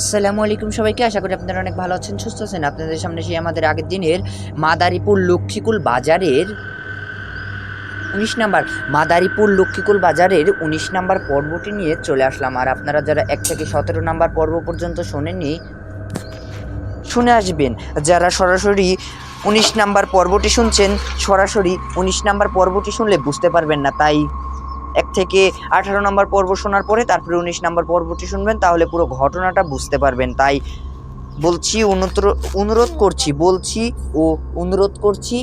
আসসালামু আলাইকুম সবাইকে। আশা করি আপনারা অনেক ভালো আছেন, সুস্থ আছেন। আপনাদের সামনে সেই আমাদের আগের দিনের মাদারীপুর লক্ষ্মীকুল বাজারের ১৯ নাম্বার লক্ষ্মীকুল বাজারের ১৯ নাম্বার পর্বটি নিয়ে চলে আসলাম। আর আপনারা যারা ১ থেকে ১৭ নাম্বার পর্ব পর্যন্ত শোনেননি, শুনে আসবেন। যারা সরাসরি ১৯ নাম্বার পর্বটি শুনছেন, সরাসরি ১৯ নাম্বার পর্বটি শুনলে বুঝতে পারবেন না। তাই ১ থেকে ১৮ নম্বর পর্ব শোনার পরে তারপরে ১৯ নম্বর পর্বটি শুনবেন, তাহলে পুরো ঘটনাটা বুঝতে পারবেন। তাই বলছি, অনুরোধ করছি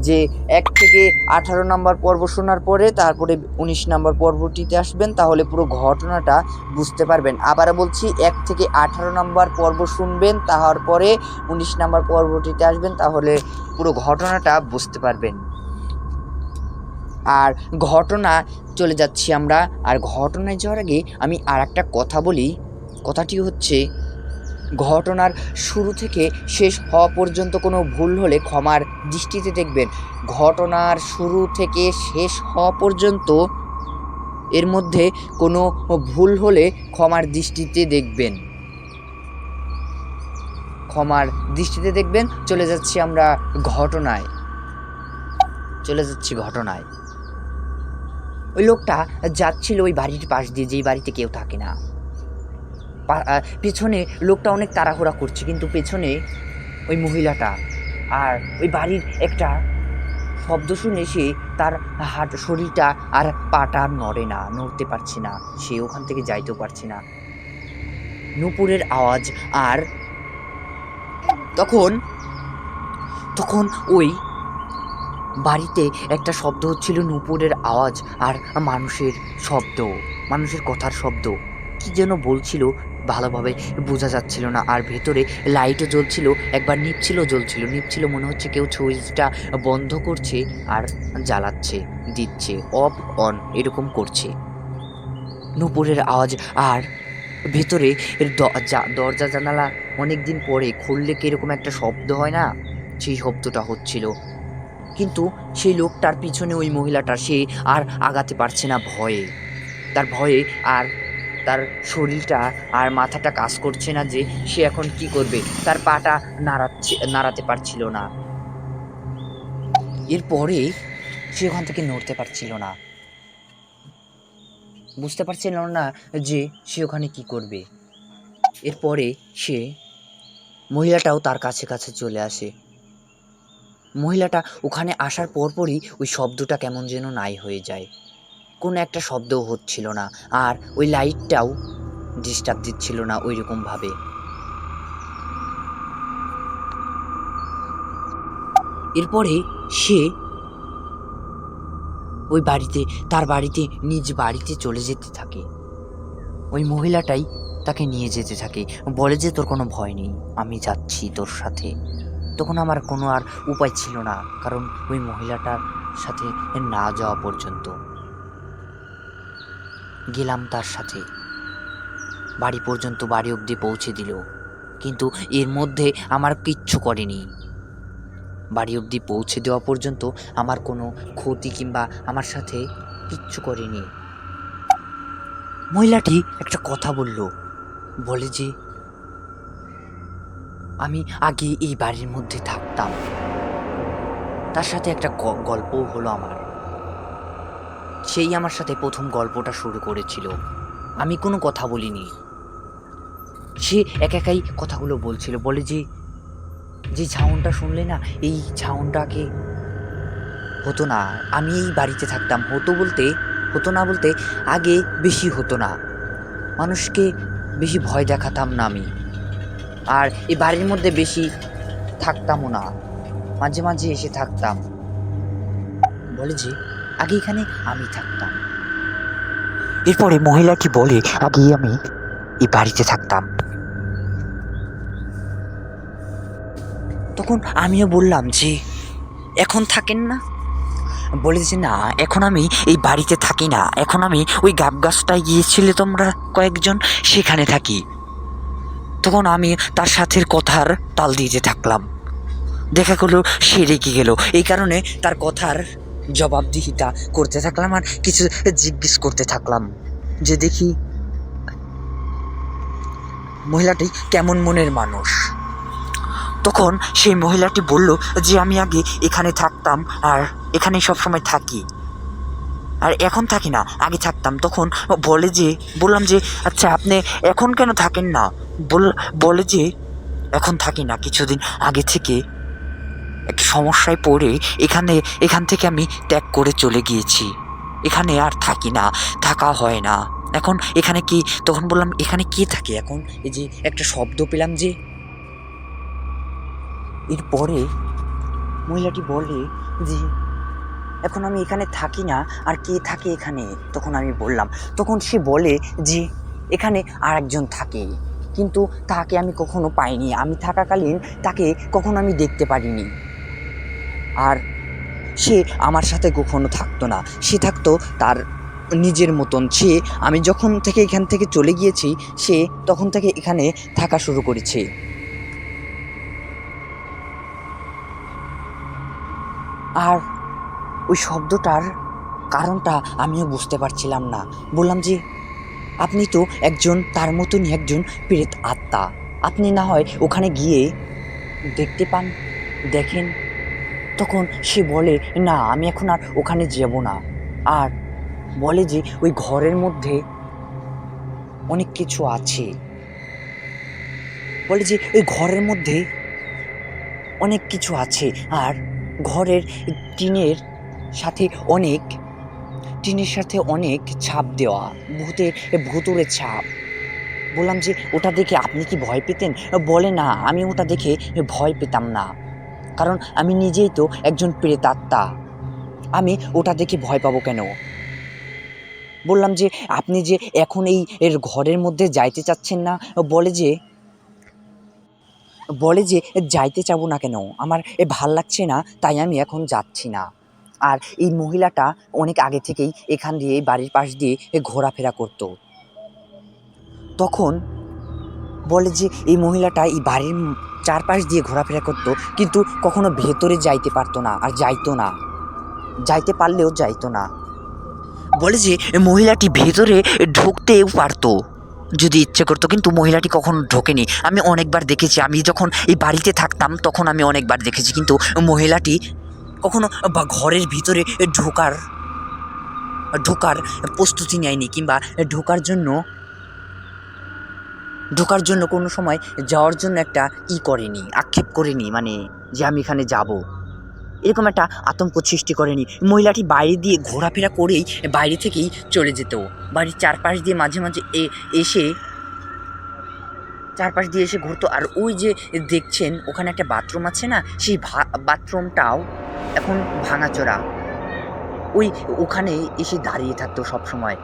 যে ১ থেকে ১৮ নম্বর পর্ব শোনার পরে তারপরে ১৯ নম্বর পর্বটিতে আসবেন, তাহলে পুরো ঘটনাটা বুঝতে পারবেন। আবারও বলছি, ১ থেকে ১৮ নম্বর পর্ব শুনবেন, তারপরে ১৯ নম্বর পর্বটিতে আসবেন, তাহলে পুরো ঘটনাটা বুঝতে পারবেন। আর ঘটনা চলে যাচ্ছি আমরা। আর ঘটনায় যাওয়ার আগে আমি আর একটা কথা বলি। কথাটি হচ্ছে, ঘটনার শুরু থেকে শেষ হওয়া পর্যন্ত কোনো ভুল হলে ক্ষমার দৃষ্টিতে দেখবেন। ঘটনার শুরু থেকে শেষ হওয়া পর্যন্ত এর মধ্যে কোনো ভুল হলে ক্ষমার দৃষ্টিতে দেখবেন। চলে যাচ্ছি আমরা ঘটনায়। ওই লোকটা যাচ্ছিল ওই বাড়ির পাশ দিয়ে, যেই বাড়িতে কেউ থাকে না। পেছনে লোকটা অনেক তাড়াহুড়া করছে, কিন্তু পেছনে ওই মহিলাটা। আর ওই বাড়ির একটা শব্দ শুনে সে তার শরীরটা আর পাটা নড়তে পারছে না, সে ওখান থেকে যাইতেও পারছে না। নূপুরের আওয়াজ। আর তখন ওই বাড়িতে একটা শব্দ হচ্ছিল, নূপুরের আওয়াজ আর মানুষের কথার শব্দ। কি যেন বলছিল, ভালোভাবে বোঝা যাচ্ছিল না। আর ভেতরে লাইটও জ্বলছিল, একবার নিচ্ছিল, মনে হচ্ছে কেউ সুইচটা বন্ধ করছে আর জ্বালাচ্ছে, দিচ্ছে, অফ অন এরকম করছে। নূপুরের আওয়াজ। আর ভেতরে দরজা জানালা অনেক দিন পরে খুললে কিরকম একটা শব্দ হয় না, সেই শব্দটা হচ্ছিল। কিন্তু সেই লোকটার পিছনে ওই মহিলাটা, সে আর আগাতে পারছে না ভয়ে। আর তার শরীরটা আর মাথাটা কাজ করছে না যে সে এখন কি করবে। তার পাটা নাড়াতে পারছিল না। এরপরে সে ওখান থেকে নড়তে পারছিল না, বুঝতে পারছিল না যে সে ওখানে কি করবে। এরপরে মহিলাটাও তার কাছে চলে আসে। মহিলাটা ওখানে আসার পরপরই ওই শব্দটা কেমন যেন নাই হয়ে যায়, কোনো একটা শব্দও হচ্ছিল না। আর ওই লাইটটাও ডিস্টার্ব দিচ্ছিল না ওই রকমভাবে। এরপরে সে তার বাড়িতে নিজ বাড়িতে চলে যেতে থাকে। ওই মহিলাটাই তাকে নিয়ে যেতে থাকে, বলে যে তোর কোনো ভয় নেই, আমি যাচ্ছি তোর সাথে। তখন আমার কোনো আর উপায় ছিল না, কারণ ওই মহিলাটার সাথে না যাওয়া পর্যন্ত গেলাম তার সাথে। বাড়ি পর্যন্ত, বাড়ি অবধি পৌঁছে দিল, কিন্তু এর মধ্যে আমার কিচ্ছু করেনি। বাড়ি অবধি পৌঁছে দেওয়া পর্যন্ত আমার কোনো ক্ষতি কিংবা আমার সাথে কিচ্ছু করেনি। মহিলাটি একটা কথা বলে যে আমি আগে এই বাড়ির মধ্যে থাকতাম। তার সাথে একটা গল্পও হলো আমার। সেই আমার সাথে প্রথম গল্পটা শুরু করেছিল, আমি কোনো কথা বলিনি। সে একাই কথাগুলো বলছিল, বলে যে ঝাউনটা শুনলে না, এই ঝাউনটাকে হতো না, আমি এই বাড়িতে থাকতাম। হতো না বলতে আগে বেশি হতো না, মানুষকে বেশি ভয় দেখাতাম না আমি। আর এই বাড়ির মধ্যে বেশি থাকতামও না, মাঝে মাঝে এসে থাকতাম। বলে যে আগে এখানে আমি থাকতাম। এরপরে মহিলাটি বলে আগে আমি এই বাড়িতে থাকতাম। তখন আমিও বললাম যে এখন থাকেন না? বলে যে না, এখন আমি এই বাড়িতে থাকি না, এখন আমি ওই গাব গাছটায় গিয়েছিলে তোমরা কয়েকজন, সেখানে থাকি। তখন আমি তার সাথে কথার তাল দিতে থাকলাম। দেখা করলো সে রেগে গেল, এই কারণে তার কথার জবাবদিহিতা করতে থাকলাম আর কিছু জিজ্ঞেস করতে থাকলাম যে দেখি মহিলাটি কেমন মনের মানুষ। তখন সেই মহিলাটি বলল যে আমি আগে এখানে থাকতাম আর এখানেই সবসময় থাকি, আর এখন থাকি না, আগে থাকতাম। তখন বললাম যে আচ্ছা আপনি এখন কেন থাকেন না? বলে যে এখন থাকি না, কিছুদিন আগে থেকে একটা সমস্যায় পড়ে এখান থেকে আমি ত্যাগ করে চলে গিয়েছি, এখানে আর থাকি না, থাকা হয় না এখন। এখানে কি? তখন বললাম এখানে কে থাকে এখন? এই যে একটা শব্দ পেলাম যে। এরপরে মহিলাটি বলে যে এখন আমি এখানে থাকি না, আর কে থাকে এখানে? তখন আমি বললাম, তখন সে বলে যে এখানে আর একজন থাকে, কিন্তু তাকে আমি কখনো পাইনি, আমি থাকাকালীন তাকে কখনো আমি দেখতে পারিনি। আর সে আমার সাথে কখনো থাকতো না, সে থাকতো তার নিজের মতন। আমি যখন থেকে এখান থেকে চলে গিয়েছি, সে তখন থেকে এখানে থাকা শুরু করেছে। আর ওই শব্দটার কারণটা আমিও বুঝতে পারছিলাম না। বললাম যে আপনি তো একজন তার মতনই একজন প্রেত আত্মা, আপনি না হয় ওখানে গিয়ে দেখতে পান, দেখেন। তখন সে বলে না, আমি এখন আর ওখানে যাব না। আর বলে যে ওই ঘরের মধ্যে অনেক কিছু আছে, বলে যে ওই ঘরের মধ্যে অনেক কিছু আছে। আর ঘরের টিনের সাথে অনেক ছাপ দেওয়া, ভূতুরে ছাপ। বললাম যে ওটা দেখে আপনি কি ভয় পেতেন? বলে না, আমি ওটা দেখে ভয় পেতাম না, কারণ আমি নিজেই তো একজন প্রেতাত্মা, আমি ওটা দেখে ভয় পাবো কেন? বললাম যে আপনি যে এখন এর ঘরের মধ্যে যাইতে চাচ্ছেন না, বলে যে যাইতে চাবো না কেন, আমার ভাল লাগছে না, তাই আমি এখন যাচ্ছি না। আর এই মহিলাটা অনেক আগে থেকেই এখান দিয়ে, বাড়ির পাশ দিয়ে ঘোরাফেরা করতো। তখন বলে যে এই মহিলাটা এই বাড়ির চারপাশ দিয়ে ঘোরাফেরা করতো, কিন্তু কখনো ভেতরে যাইতে পারতো না, আর যাইতো না, যাইতে পারলেও যাইতো না। বলে যে মহিলাটি ভেতরে ঢুকতেও পারতো যদি ইচ্ছে করতো, কিন্তু মহিলাটি কখনো ঢোকেনি। আমি অনেকবার দেখেছি, আমি যখন এই বাড়িতে থাকতাম তখন আমি অনেকবার দেখেছি, কিন্তু মহিলাটি কখনো বা ঘরের ভিতরে ঢোকার প্রস্তুতি নেয়নি, কিংবা ঢোকার জন্য কোনো সময় যাওয়ার জন্য একটা করেনি, আক্ষেপ করেনি, মানে যে আমি এখানে যাব, এরকম একটা আতঙ্ক সৃষ্টি করেনি। মহিলাটি বাইরে দিয়ে ঘোরাফেরা করেই বাইরে থেকেই চলে যেত, বাড়ির চারপাশ দিয়ে মাঝে মাঝে এসে চারপাশ দিয়ে এসে ঘুরতো। আর ওই যে দেখছেন ওখানে একটা বাথরুম আছে না, সেই বাথরুমটাও এখন ভাঙাচোরা, ওখানে এসে দাঁড়িয়ে থাকতো সব সময়।